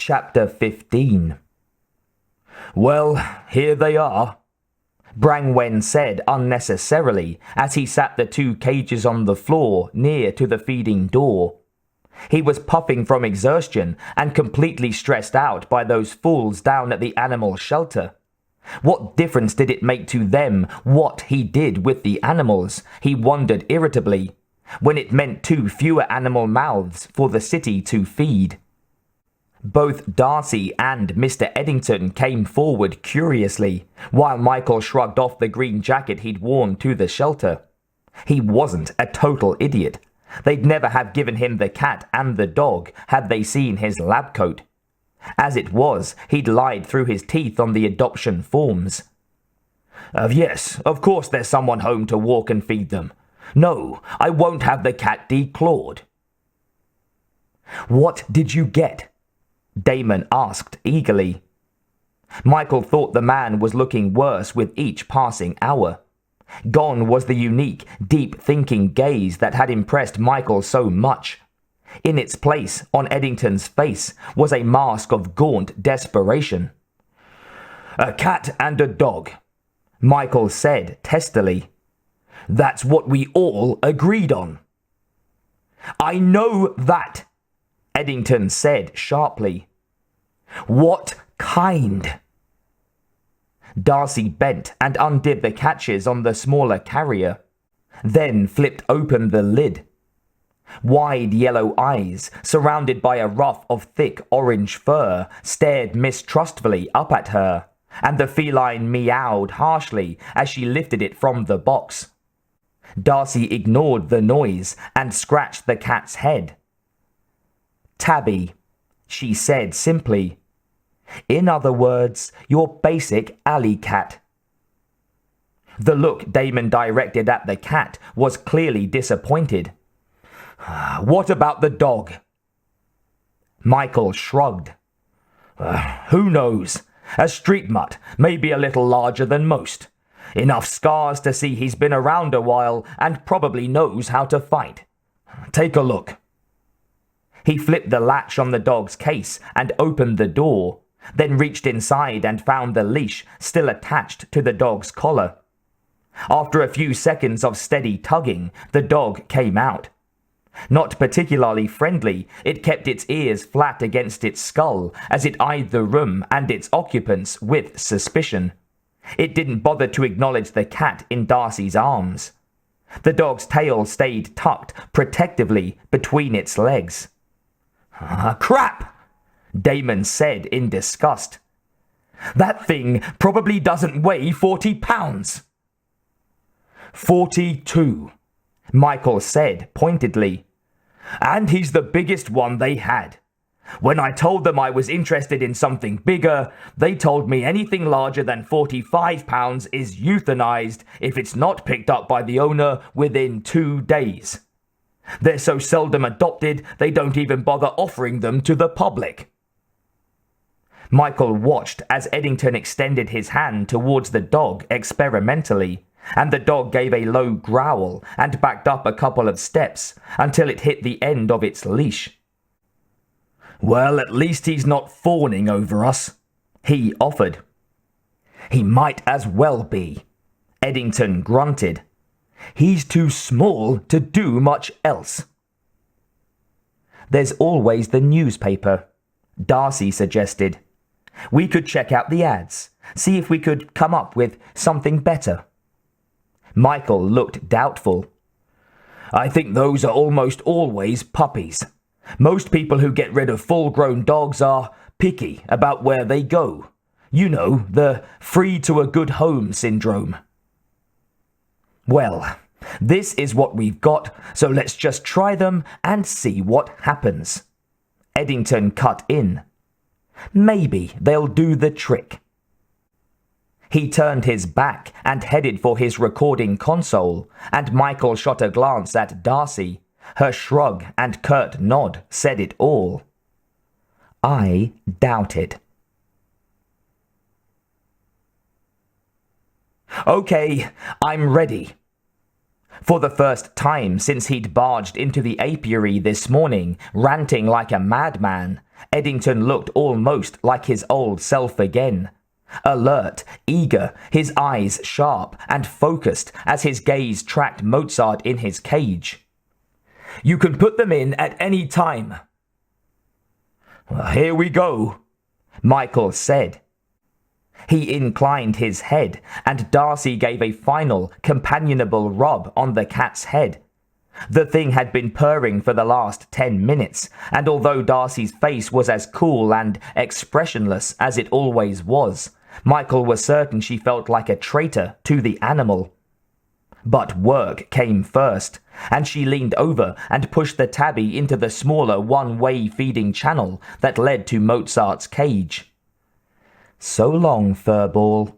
Chapter 15. "Well, here they are," Brangwen said unnecessarily as he sat the two cages on the floor near to the feeding door. He was puffing from exhaustion and completely stressed out by those fools down at the animal shelter. What difference did it make to them what he did with the animals, he wondered irritably, when it meant two fewer animal mouths for the city to feed? Both Darcy and Mr. Eddington came forward curiously, while Michael shrugged off the green jacket he'd worn to the shelter. He wasn't a total idiot. They'd never have given him the cat and the dog had they seen his lab coat. As it was, he'd lied through his teeth on the adoption forms. Yes, of course there's someone home to walk and feed them. No, I won't have the cat declawed." "What did you get?" Damon asked eagerly. Michael thought the man was looking worse with each passing hour. Gone was the unique, deep-thinking gaze that had impressed Michael so much. In its place, on Eddington's face, was a mask of gaunt desperation. "A cat and a dog," Michael said testily. "That's what we all agreed on." "I know that," Eddington said sharply. "What kind?" Darcy bent and undid the catches on the smaller carrier, then flipped open the lid. Wide yellow eyes, surrounded by a ruff of thick orange fur, stared mistrustfully up at her, and the feline meowed harshly as she lifted it from the box. Darcy ignored the noise and scratched the cat's head. "Tabby," she said simply. "In other words, your basic alley cat." The look Damon directed at the cat was clearly disappointed. "What about the dog?" Michael shrugged. Who knows? A street mutt, maybe a little larger than most. Enough scars to see he's been around a while and probably knows how to fight. Take a look." He flipped the latch on the dog's case and opened the door, then reached inside and found the leash still attached to the dog's collar. After a few seconds of steady tugging, the dog came out. Not particularly friendly, it kept its ears flat against its skull as it eyed the room and its occupants with suspicion. It didn't bother to acknowledge the cat in Darcy's arms. The dog's tail stayed tucked protectively between its legs. "Crap!" Damon said in disgust. "That thing probably doesn't weigh 40 pounds. 42, Michael said pointedly. "And he's the biggest one they had. When I told them I was interested in something bigger, they told me anything larger than 45 pounds is euthanized if it's not picked up by the owner within 2 days. They're so seldom adopted, they don't even bother offering them to the public." Michael watched as Eddington extended his hand towards the dog experimentally, and the dog gave a low growl and backed up a couple of steps until it hit the end of its leash. "Well, at least he's not fawning over us," he offered. "He might as well be," Eddington grunted. "He's too small to do much else." "There's always the newspaper," Darcy suggested. "We could check out the ads, see if we could come up with something better." Michael looked doubtful. "I think those are almost always puppies. Most people who get rid of full-grown dogs are picky about where they go. You know, the free to a good home syndrome." "Well, this is what we've got, so let's just try them and see what happens," Eddington cut in. "Maybe they'll do the trick." He turned his back and headed for his recording console, and Michael shot a glance at Darcy. Her shrug and curt nod said it all. "I doubt it." "Okay, I'm ready." For the first time since he'd barged into the apiary this morning, ranting like a madman, Eddington looked almost like his old self again. Alert, eager, his eyes sharp and focused as his gaze tracked Mozart in his cage. "You can put them in at any time." "Here we go," Michael said. He inclined his head, and Darcy gave a final, companionable rub on the cat's head. The thing had been purring for the last 10 minutes, and although Darcy's face was as cool and expressionless as it always was, Michael was certain she felt like a traitor to the animal. But work came first, and she leaned over and pushed the tabby into the smaller one-way feeding channel that led to Mozart's cage. "So long, furball."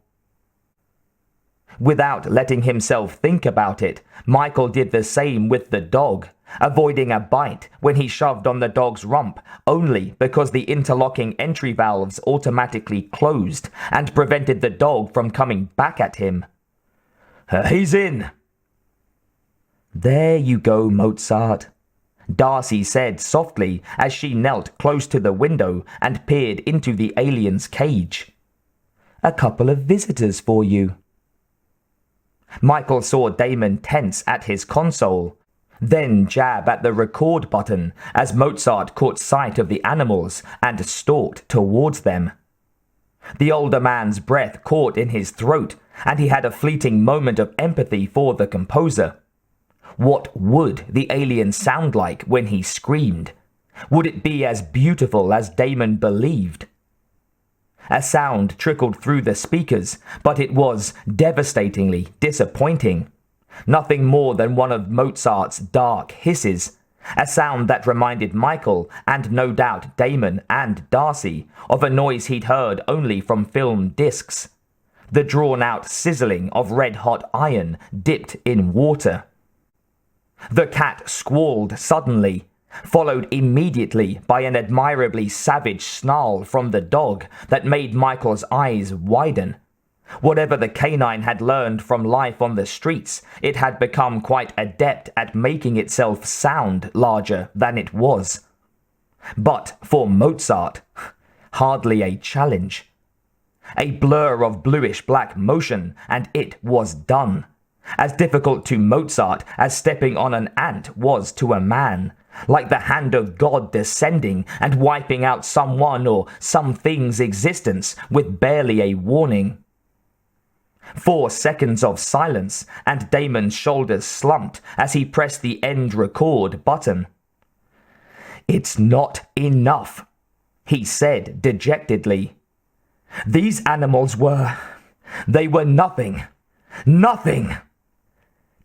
Without letting himself think about it, Michael did the same with the dog, avoiding a bite when he shoved on the dog's rump only because the interlocking entry valves automatically closed and prevented the dog from coming back at him. "He's in." "There you go, Mozart," Darcy said softly as she knelt close to the window and peered into the alien's cage. "A couple of visitors for you." Michael saw Damon tense at his console, then jab at the record button as Mozart caught sight of the animals and stalked towards them. The older man's breath caught in his throat, and he had a fleeting moment of empathy for the composer. What would the alien sound like when he screamed? Would it be as beautiful as Damon believed? A sound trickled through the speakers, but it was devastatingly disappointing. Nothing more than one of Mozart's dark hisses, a sound that reminded Michael, and no doubt Damon and Darcy, of a noise he'd heard only from film discs. The drawn-out sizzling of red-hot iron dipped in water. The cat squalled suddenly, followed immediately by an admirably savage snarl from the dog that made Michael's eyes widen. Whatever the canine had learned from life on the streets, it had become quite adept at making itself sound larger than it was. But for Mozart, hardly a challenge. A blur of bluish-black motion, and it was done. As difficult to Mozart as stepping on an ant was to a man, like the hand of God descending and wiping out someone or something's existence with barely a warning. 4 seconds of silence, and Damon's shoulders slumped as he pressed the end record button. "It's not enough," he said dejectedly. "These animals they were nothing. Nothing.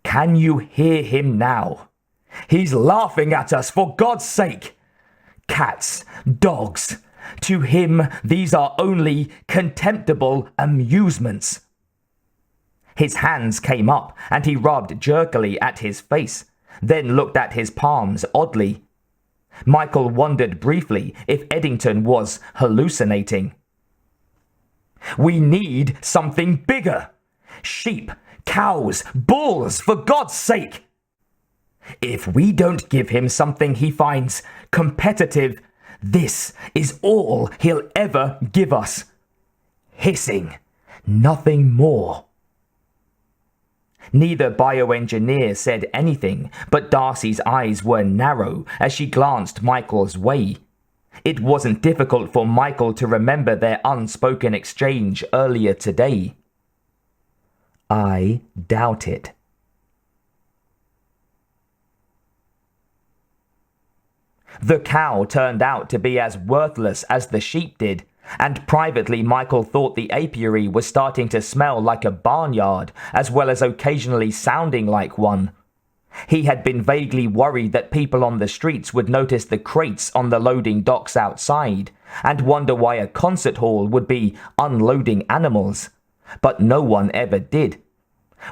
Can you hear him now? He's laughing at us, for God's sake. Cats, dogs, to him these are only contemptible amusements." His hands came up, and he rubbed jerkily at his face, then looked at his palms oddly. Michael wondered briefly if Eddington was hallucinating. "We need something bigger. Sheep, cows, bulls, for God's sake. If we don't give him something he finds competitive, this is all he'll ever give us. Hissing, nothing more." Neither bioengineer said anything, but Darcy's eyes were narrow as she glanced Michael's way. It wasn't difficult for Michael to remember their unspoken exchange earlier today. "I doubt it." The cow turned out to be as worthless as the sheep did, and privately Michael thought the apiary was starting to smell like a barnyard, as well as occasionally sounding like one. He had been vaguely worried that people on the streets would notice the crates on the loading docks outside, and wonder why a concert hall would be unloading animals. But no one ever did.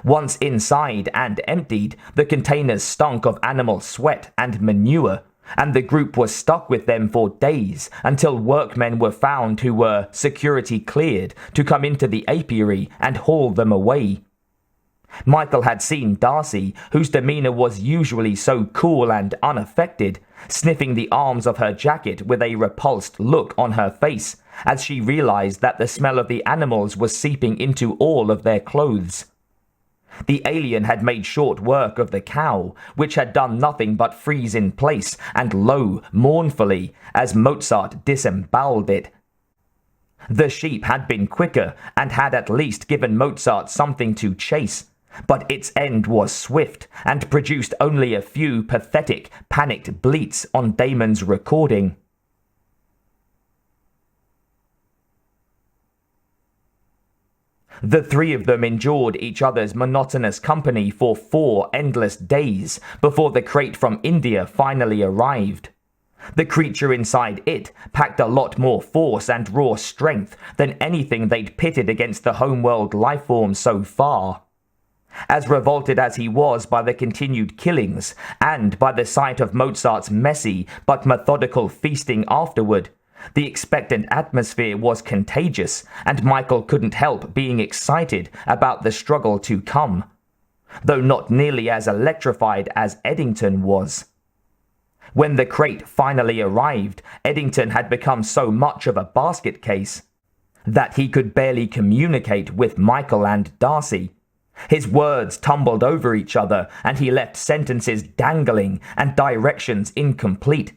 Once inside and emptied, the containers stunk of animal sweat and manure, and the group was stuck with them for days until workmen were found who were security cleared to come into the apiary and haul them away. Michael had seen Darcy, whose demeanor was usually so cool and unaffected, sniffing the arms of her jacket with a repulsed look on her face as she realized that the smell of the animals was seeping into all of their clothes. The alien had made short work of the cow, which had done nothing but freeze in place and low mournfully as Mozart disemboweled it. The sheep had been quicker and had at least given Mozart something to chase, but its end was swift and produced only a few pathetic, panicked bleats on Damon's recording. The three of them endured each other's monotonous company for 4 endless days before the crate from India finally arrived. The creature inside it packed a lot more force and raw strength than anything they'd pitted against the homeworld lifeforms so far. As revolted as he was by the continued killings and by the sight of Mozart's messy but methodical feasting afterward, the expectant atmosphere was contagious, and Michael couldn't help being excited about the struggle to come, though not nearly as electrified as Eddington was. When the crate finally arrived, Eddington had become so much of a basket case that he could barely communicate with Michael and Darcy. His words tumbled over each other, and he left sentences dangling and directions incomplete.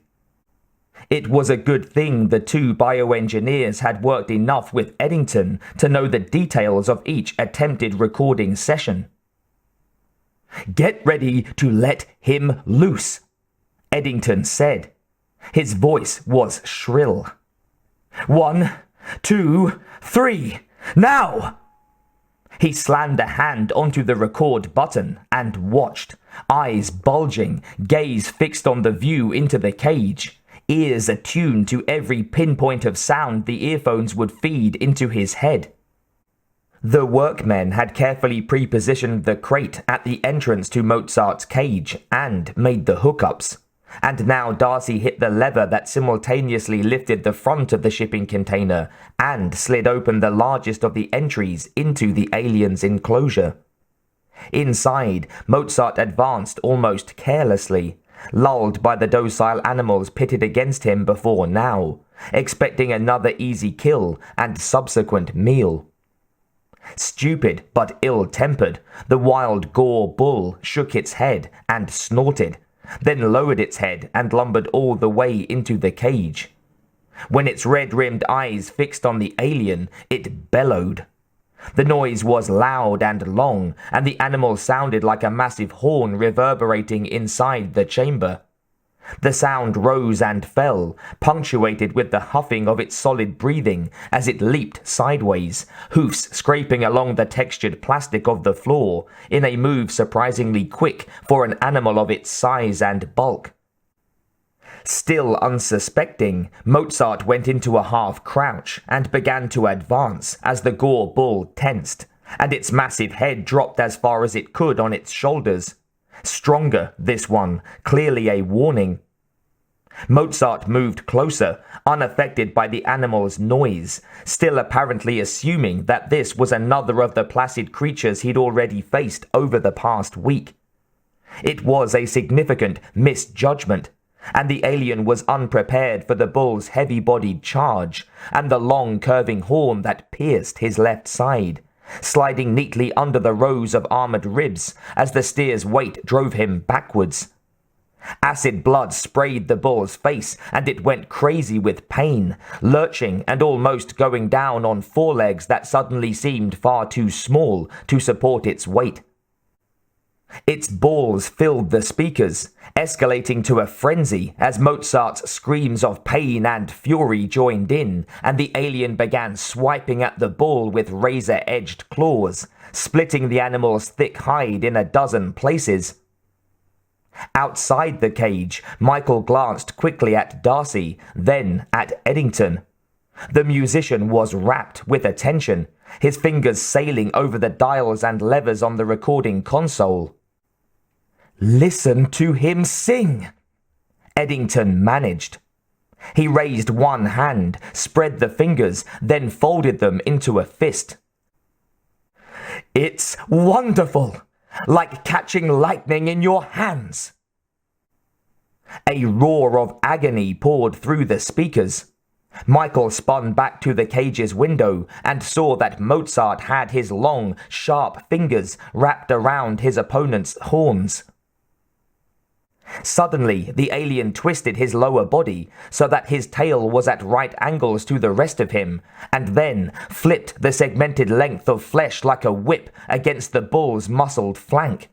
It was a good thing the 2 bioengineers had worked enough with Eddington to know the details of each attempted recording session. "Get ready to let him loose," Eddington said. His voice was shrill. "1, 2, 3, now!" He slammed a hand onto the record button and watched, eyes bulging, gaze fixed on the view into the cage, ears attuned to every pinpoint of sound the earphones would feed into his head. The workmen had carefully pre-positioned the crate at the entrance to Mozart's cage and made the hookups. And now Darcy hit the lever that simultaneously lifted the front of the shipping container and slid open the largest of the entries into the alien's enclosure. Inside, Mozart advanced almost carelessly, lulled by the docile animals pitted against him before now, expecting another easy kill and subsequent meal. Stupid but ill-tempered, the wild Gore bull shook its head and snorted, then lowered its head and lumbered all the way into the cage. When its red-rimmed eyes fixed on the alien, it bellowed. The noise was loud and long, and the animal sounded like a massive horn reverberating inside the chamber. The sound rose and fell, punctuated with the huffing of its solid breathing as it leaped sideways, hoofs scraping along the textured plastic of the floor in a move surprisingly quick for an animal of its size and bulk. Still unsuspecting, Mozart went into a half crouch and began to advance as the Gore bull tensed, and its massive head dropped as far as it could on its shoulders. Stronger, this one, clearly a warning. Mozart moved closer, unaffected by the animal's noise, still apparently assuming that this was another of the placid creatures he'd already faced over the past week. It was a significant misjudgment, and the alien was unprepared for the bull's heavy-bodied charge and the long curving horn that pierced his left side, sliding neatly under the rows of armored ribs as the steer's weight drove him backwards. Acid blood sprayed the bull's face, and it went crazy with pain, lurching and almost going down on forelegs that suddenly seemed far too small to support its weight. Its balls filled the speakers, escalating to a frenzy as Mozart's screams of pain and fury joined in, and the alien began swiping at the bull with razor-edged claws, splitting the animal's thick hide in a dozen places. Outside the cage, Michael glanced quickly at Darcy, then at Eddington. The musician was rapt with attention, his fingers sailing over the dials and levers on the recording console. "Listen to him sing," Eddington managed. He raised one hand, spread the fingers, then folded them into a fist. "It's wonderful," like catching lightning in your hands. A roar of agony poured through the speakers. Michael spun back to the cage's window and saw that Mozart had his long, sharp fingers wrapped around his opponent's horns. Suddenly, the alien twisted his lower body so that his tail was at right angles to the rest of him, and then flipped the segmented length of flesh like a whip against the bull's muscled flank.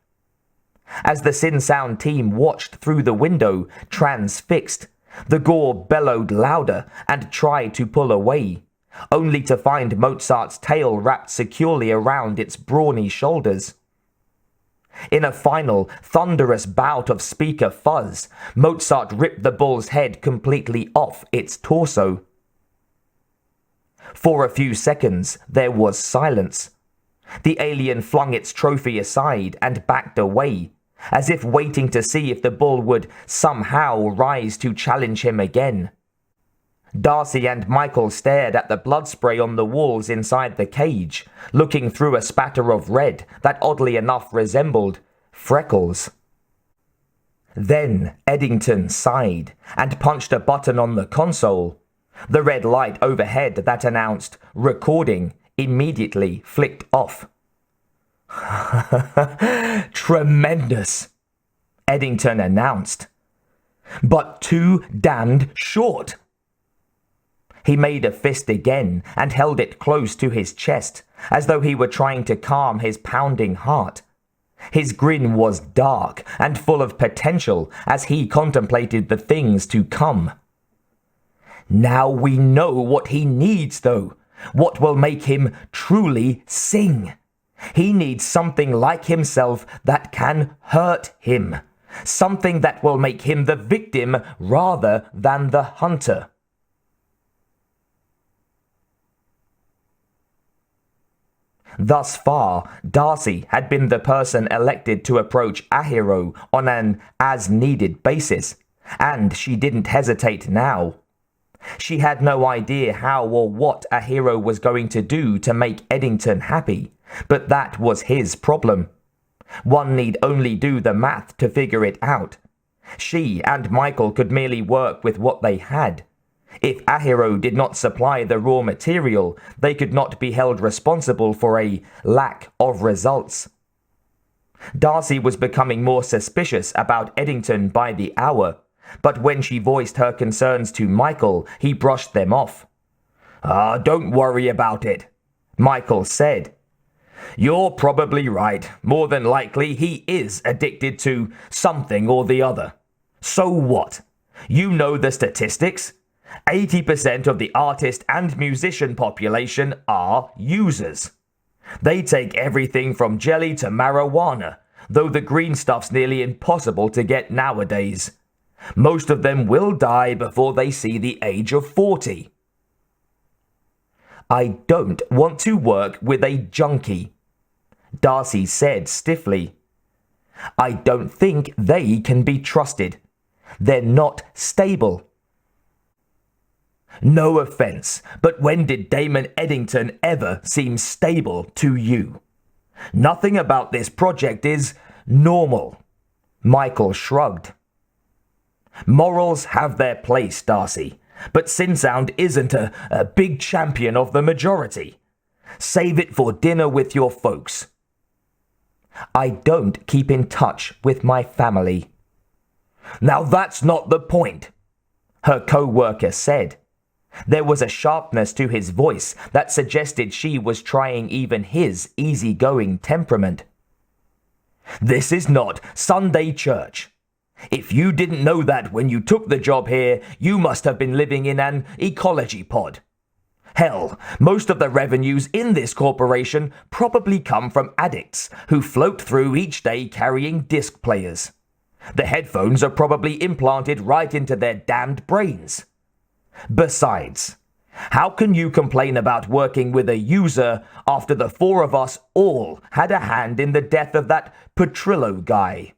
As the Sin Sound team watched through the window, transfixed, the gore bellowed louder and tried to pull away, only to find Mozart's tail wrapped securely around its brawny shoulders. In a final, thunderous bout of speaker fuzz, Mozart ripped the bull's head completely off its torso. For a few seconds, there was silence. The alien flung its trophy aside and backed away, as if waiting to see if the bull would somehow rise to challenge him again. Darcy and Michael stared at the blood spray on the walls inside the cage, looking through a spatter of red that oddly enough resembled freckles. Then Eddington sighed and punched a button on the console. The red light overhead that announced "Recording" immediately flicked off. "Tremendous," Eddington announced. "But too damned short." He made a fist again and held it close to his chest, as though he were trying to calm his pounding heart. His grin was dark and full of potential as he contemplated the things to come. "Now we know what he needs, though. What will make him truly sing. He needs something like himself that can hurt him. Something that will make him the victim rather than the hunter." Thus far, Darcy had been the person elected to approach Ahiro on an as-needed basis, and she didn't hesitate now. She had no idea how or what Ahiro was going to do to make Eddington happy, but that was his problem. One need only do the math to figure it out. She and Michael could merely work with what they had. If Ahiro did not supply the raw material, they could not be held responsible for a lack of results. Darcy was becoming more suspicious about Eddington by the hour, but when she voiced her concerns to Michael, he brushed them off. Don't worry about it," Michael said. "You're probably right. More than likely he is addicted to something or the other. So what? You know the statistics. 80% of the artist and musician population are users. They take everything from jelly to marijuana, though the green stuff's nearly impossible to get nowadays. Most of them will die before they see the age of 40. "I don't want to work with a junkie," Darcy said stiffly. "I don't think they can be trusted. They're not stable." "No offense, but when did Damon Eddington ever seem stable to you? Nothing about this project is normal," Michael shrugged. "Morals have their place, Darcy, but Sinsound isn't a big champion of the majority. Save it for dinner with your folks." "I don't keep in touch with my family." "Now that's not the point," her co-worker said. There was a sharpness to his voice that suggested she was trying even his easygoing temperament. "This is not Sunday church. If you didn't know that when you took the job here, you must have been living in an ecology pod. Hell, most of the revenues in this corporation probably come from addicts who float through each day carrying disc players. The headphones are probably implanted right into their damned brains. Besides, how can you complain about working with a user after the four of us all had a hand in the death of that Petrillo guy?"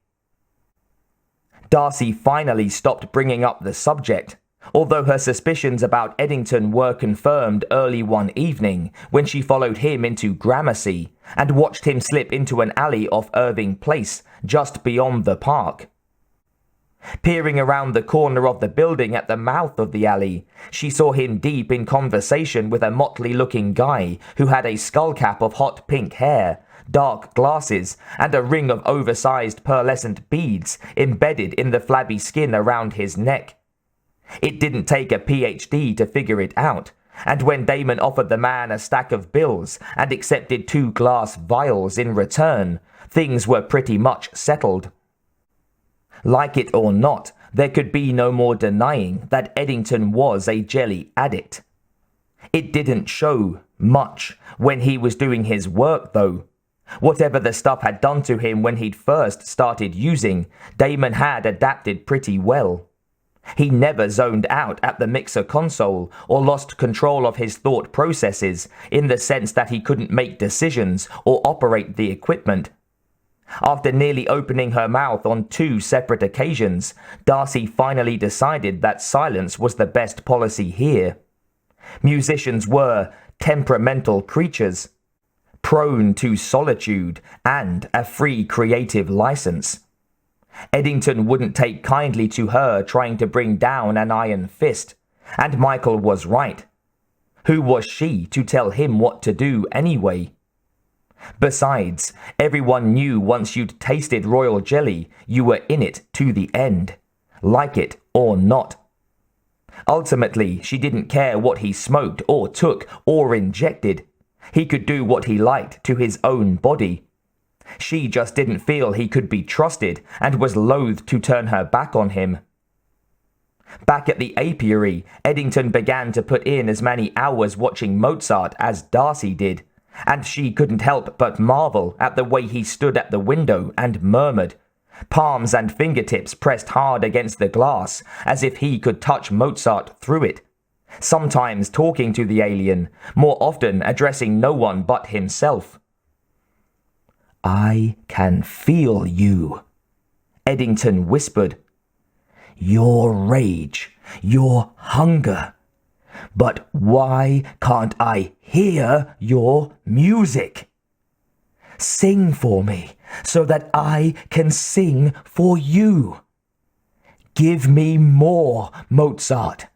Darcy finally stopped bringing up the subject, although her suspicions about Eddington were confirmed early one evening when she followed him into Gramercy and watched him slip into an alley off Irving Place just beyond the park. Peering around the corner of the building at the mouth of the alley, she saw him deep in conversation with a motley-looking guy who had a skullcap of hot pink hair, dark glasses, and a ring of oversized pearlescent beads embedded in the flabby skin around his neck. It didn't take a PhD to figure it out, and when Damon offered the man a stack of bills and accepted 2 glass vials in return, things were pretty much settled. Like it or not, there could be no more denying that Eddington was a jelly addict. It didn't show much when he was doing his work, though. Whatever the stuff had done to him when he'd first started using, Damon had adapted pretty well. He never zoned out at the mixer console or lost control of his thought processes in the sense that he couldn't make decisions or operate the equipment. After nearly opening her mouth on 2 separate occasions, Darcy finally decided that silence was the best policy here. Musicians were temperamental creatures, prone to solitude and a free creative license. Eddington wouldn't take kindly to her trying to bring down an iron fist, and Michael was right. Who was she to tell him what to do anyway? Besides, everyone knew once you'd tasted royal jelly, you were in it to the end, like it or not. Ultimately, she didn't care what he smoked or took or injected. He could do what he liked to his own body. She just didn't feel he could be trusted and was loath to turn her back on him. Back at the apiary, Eddington began to put in as many hours watching Mozart as Darcy did, and she couldn't help but marvel at the way he stood at the window and murmured, palms and fingertips pressed hard against the glass as if he could touch Mozart through it, sometimes talking to the alien, more often addressing no one but himself. "I can feel you," Eddington whispered. "Your rage, your hunger. But why can't I hear your music? Sing for me so that I can sing for you. Give me more, Mozart.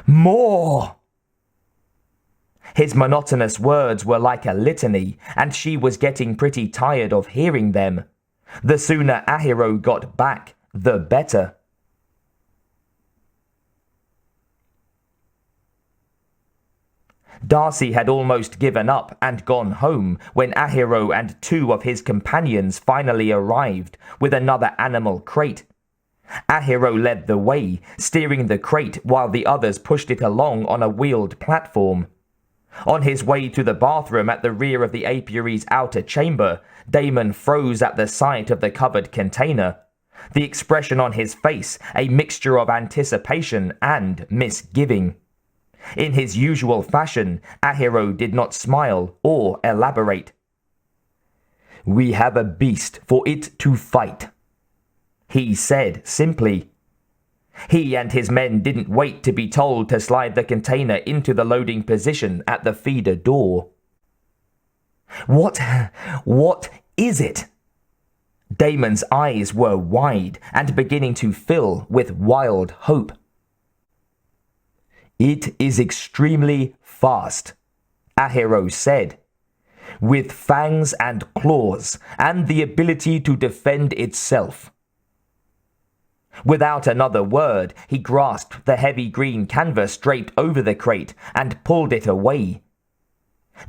More!" His monotonous words were like a litany, and she was getting pretty tired of hearing them. The sooner Ahiro got back, the better. Darcy had almost given up and gone home when Ahiro and 2 of his companions finally arrived with another animal crate. Ahiro led the way, steering the crate while the others pushed it along on a wheeled platform. On his way to the bathroom at the rear of the apiary's outer chamber, Damon froze at the sight of the covered container. The expression on his face a mixture of anticipation and misgiving. In his usual fashion, Ahiro did not smile or elaborate. "We have a beast for it to fight," he said simply. He and his men didn't wait to be told to slide the container into the loading position at the feeder door. What is it?" Damon's eyes were wide and beginning to fill with wild hope. "It is extremely fast," Ahiro said, "with fangs and claws and the ability to defend itself." Without another word, he grasped the heavy green canvas draped over the crate and pulled it away.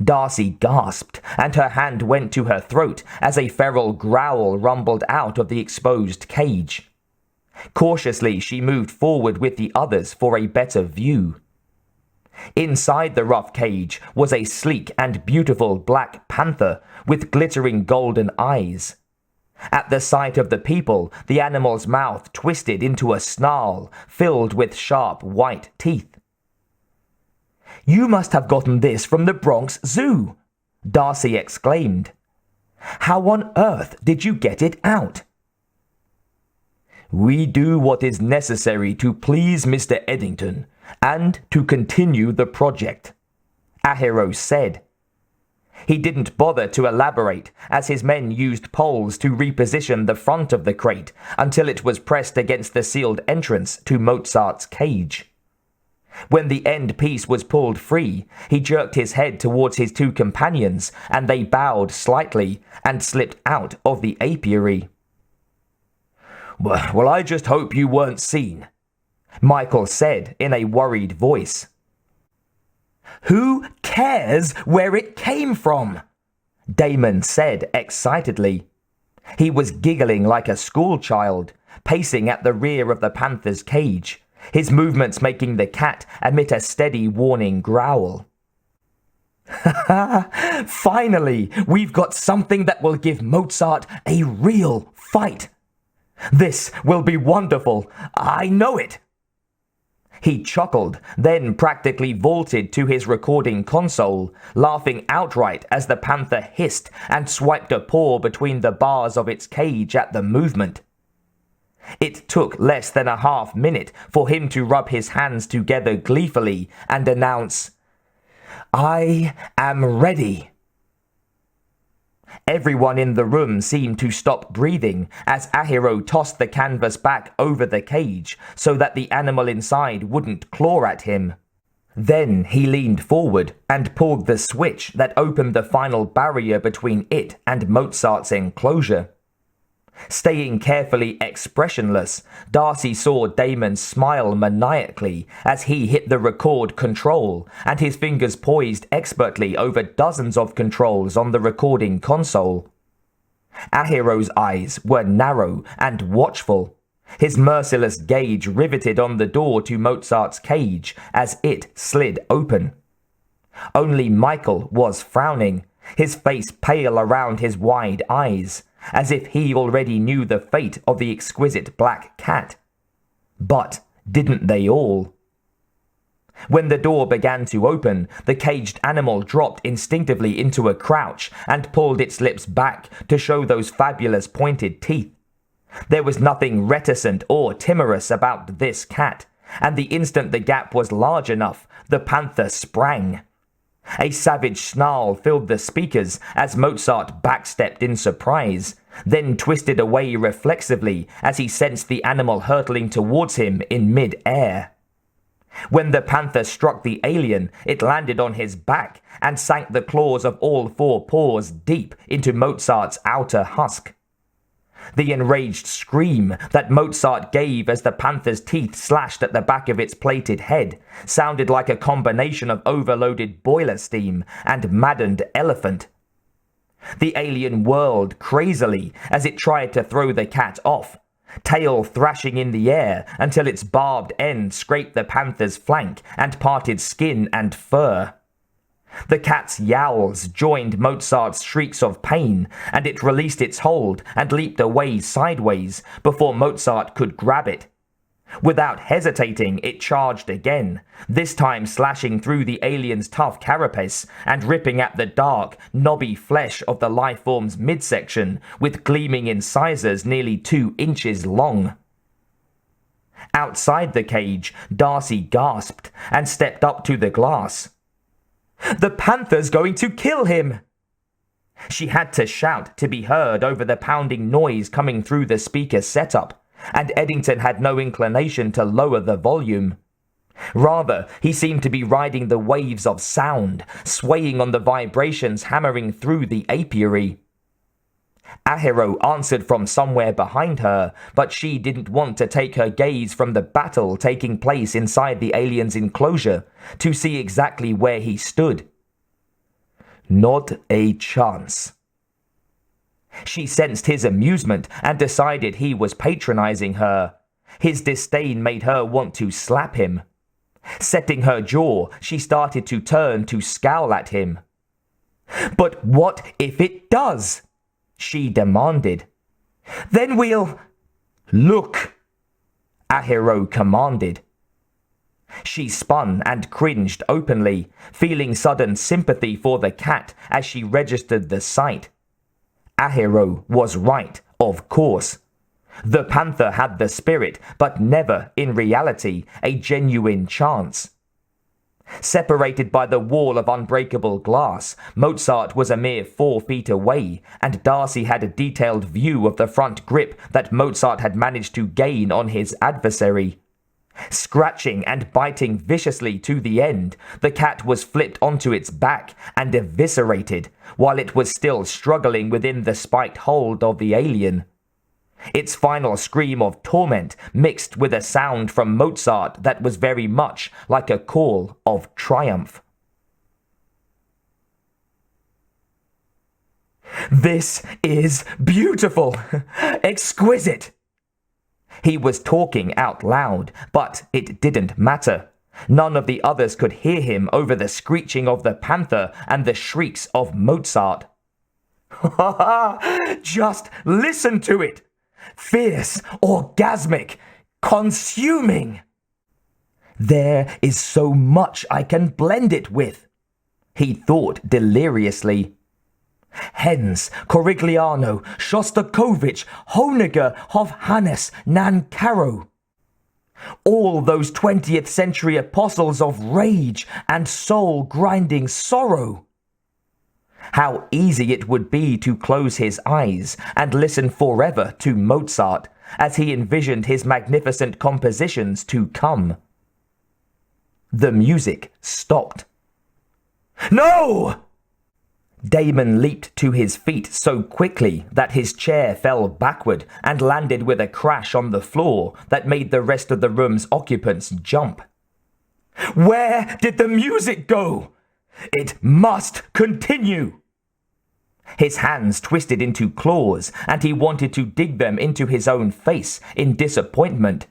Darcy gasped, and her hand went to her throat as a feral growl rumbled out of the exposed cage. Cautiously, she moved forward with the others for a better view. Inside the rough cage was a sleek and beautiful black panther with glittering golden eyes. At the sight of the people, the animal's mouth twisted into a snarl filled with sharp white teeth. "You must have gotten this from the Bronx Zoo," Darcy exclaimed. "How on earth did you get it out?" We do what is necessary to please Mr. Eddington and to continue the project, Ahiro said. He didn't bother to elaborate, as his men used poles to reposition the front of the crate until it was pressed against the sealed entrance to Mozart's cage. When the end piece was pulled free, he jerked his head towards his two companions, and they bowed slightly and slipped out of the apiary. Well, I just hope you weren't seen, Michael said in a worried voice. Who cares where it came from? Damon said excitedly. He was giggling like a schoolchild, pacing at the rear of the panther's cage, his movements making the cat emit a steady warning growl. Finally, we've got something that will give Mozart a real fight. This will be wonderful. I know it. He chuckled, then practically vaulted to his recording console, laughing outright as the panther hissed and swiped a paw between the bars of its cage at the movement. It took less than a half minute for him to rub his hands together gleefully and announce, "I am ready." Everyone in the room seemed to stop breathing as Ahiro tossed the canvas back over the cage so that the animal inside wouldn't claw at him. Then he leaned forward and pulled the switch that opened the final barrier between it and Mozart's enclosure. Staying carefully expressionless, Darcy saw Damon smile maniacally as he hit the record control, and his fingers poised expertly over dozens of controls on the recording console. Ahiro's eyes were narrow and watchful, his merciless gaze riveted on the door to Mozart's cage as it slid open. Only Michael was frowning, his face pale around his wide eyes, as if he already knew the fate of the exquisite black cat. But didn't they all? When the door began to open, the caged animal dropped instinctively into a crouch and pulled its lips back to show those fabulous pointed teeth. There was nothing reticent or timorous about this cat, and the instant the gap was large enough, the panther sprang. A savage snarl filled the speakers as Mozart backstepped in surprise, then twisted away reflexively as he sensed the animal hurtling towards him in mid-air. When the panther struck the alien, it landed on his back and sank the claws of all four paws deep into Mozart's outer husk. The enraged scream that Mozart gave as the panther's teeth slashed at the back of its plated head sounded like a combination of overloaded boiler steam and maddened elephant. The alien whirled crazily as it tried to throw the cat off, tail thrashing in the air until its barbed end scraped the panther's flank and parted skin and fur. The cat's yowls joined Mozart's shrieks of pain, and it released its hold and leaped away sideways before Mozart could grab it. Without hesitating, it charged again, this time slashing through the alien's tough carapace and ripping at the dark, knobby flesh of the lifeform's midsection with gleaming incisors nearly 2 inches long. Outside the cage, Darcy gasped and stepped up to the glass. "The panther's going to kill him!" She had to shout to be heard over the pounding noise coming through the speaker setup, and Eddington had no inclination to lower the volume. Rather, he seemed to be riding the waves of sound, swaying on the vibrations hammering through the apiary. Ahiro answered from somewhere behind her, but she didn't want to take her gaze from the battle taking place inside the alien's enclosure to see exactly where he stood. Not a chance. She sensed his amusement and decided he was patronizing her. His disdain made her want to slap him. Setting her jaw, she started to turn to scowl at him. "But what if it does?" she demanded. "Then we'll—" "Look!" Ahiro commanded. She spun and cringed openly, feeling sudden sympathy for the cat as she registered the sight. Ahiro was right, of course. The panther had the spirit, but never, in reality, a genuine chance. Separated by the wall of unbreakable glass, Mozart was a mere 4 feet away, and Darcy had a detailed view of the front grip that Mozart had managed to gain on his adversary. Scratching and biting viciously to the end, the cat was flipped onto its back and eviscerated, while it was still struggling within the spiked hold of the alien. Its final scream of torment mixed with a sound from Mozart that was very much like a call of triumph. "This is beautiful, exquisite." He was talking out loud, but it didn't matter. None of the others could hear him over the screeching of the panther and the shrieks of Mozart. "Just listen to it! Fierce, orgasmic, consuming. There is so much I can blend it with," he thought deliriously. "Hens, Corigliano, Shostakovich, Honegger, Hofhannes, Nancaro. All those 20th century apostles of rage and soul-grinding sorrow. How easy it would be to close his eyes and listen forever to Mozart as he envisioned his magnificent compositions to come." The music stopped. "No!" Damon leaped to his feet so quickly that his chair fell backward and landed with a crash on the floor that made the rest of the room's occupants jump. "Where did the music go? It must continue!" His hands twisted into claws, and he wanted to dig them into his own face in disappointment.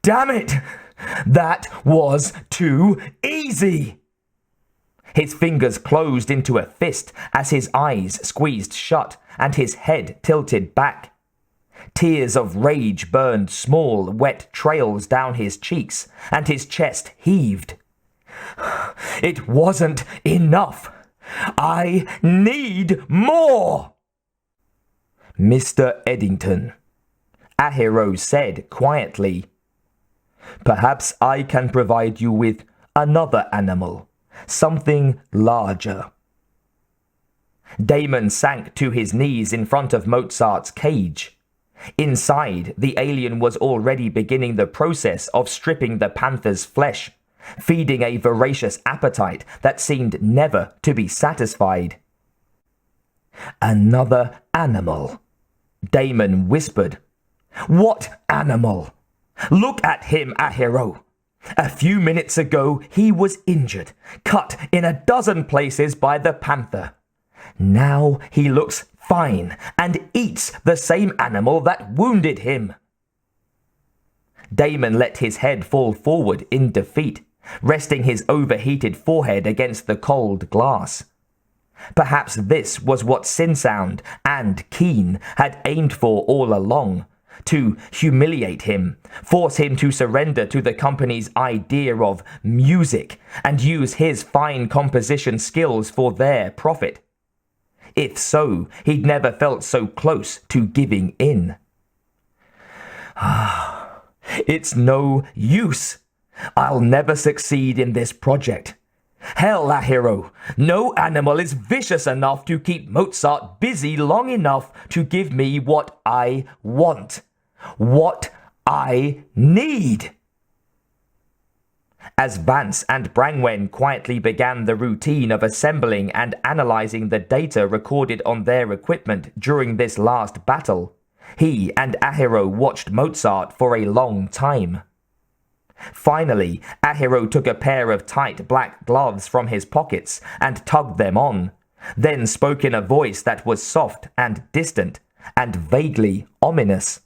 "Damn it! That was too easy!" His fingers closed into a fist as his eyes squeezed shut and his head tilted back. Tears of rage burned small, wet trails down his cheeks, and his chest heaved. "It wasn't enough. I need more!" "Mr. Eddington," Ahiro said quietly, "perhaps I can provide you with another animal, something larger." Damon sank to his knees in front of Mozart's cage. Inside, the alien was already beginning the process of stripping the panther's flesh, feeding a voracious appetite that seemed never to be satisfied. "Another animal," Damon whispered. "What animal? Look at him, Ahiro. A few minutes ago, he was injured, cut in a dozen places by the panther. Now he looks fine and eats the same animal that wounded him." Damon let his head fall forward in defeat, resting his overheated forehead against the cold glass. Perhaps this was what Sinsound and Keen had aimed for all along, to humiliate him, force him to surrender to the company's idea of music, and use his fine composition skills for their profit. If so, he'd never felt so close to giving in. "It's no use. I'll never succeed in this project. Hell, Ahiro, no animal is vicious enough to keep Mozart busy long enough to give me what I want, what I need." As Vance and Brangwen quietly began the routine of assembling and analyzing the data recorded on their equipment during this last battle, he and Ahiro watched Mozart for a long time. Finally, Ahiro took a pair of tight black gloves from his pockets and tugged them on, then spoke in a voice that was soft and distant and vaguely ominous.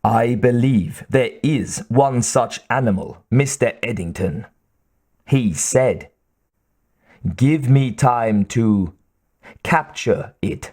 "I believe there is one such animal, Mr. Eddington," he said. "Give me time to capture it."